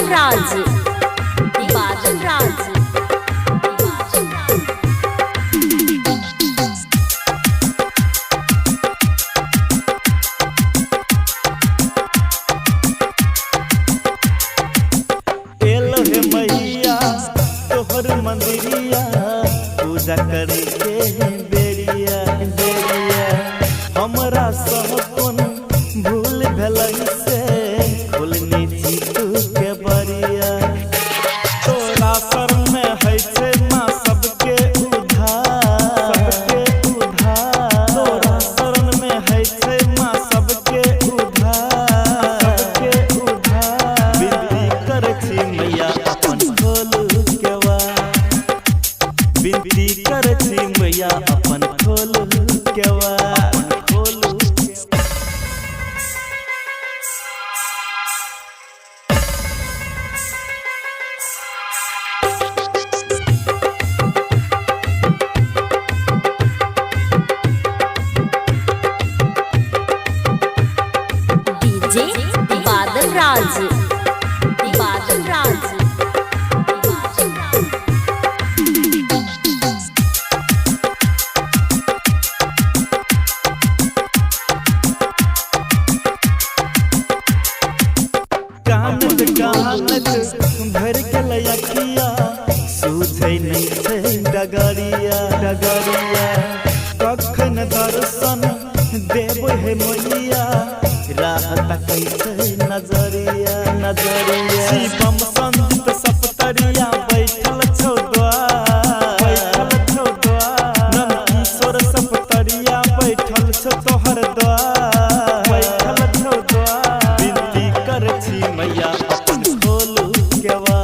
बादल राज, बादल राज। मैया तोहर मंदिरिया पूजा करे के बेरिया बेरिया हमरा सपन भूल भलई से खुलनी जीतू के बरिया तोरा सर में है से माँ सबके उधार तोरा शरण में है से माँ सबके उधार विनती कर छी मैया अपन खोलू केवा विनती कर छी मैया अपन खोलू केवा खोलू डीजे बादल राज, बादल राज। कानत कानत भर के अखिया सूझे नहीं छै डगरिया डगरिया कखन दर्शन देव है मैया राहत कैसे नजरिया नजरिया शिवम संत सप्तरिया बैठल छौ द्वार नंद किशोर सप्तरिया बैठल छौ तोहर द्वार बैठल छौ द्वार विनती कर छी मैया अपन खोलू केवा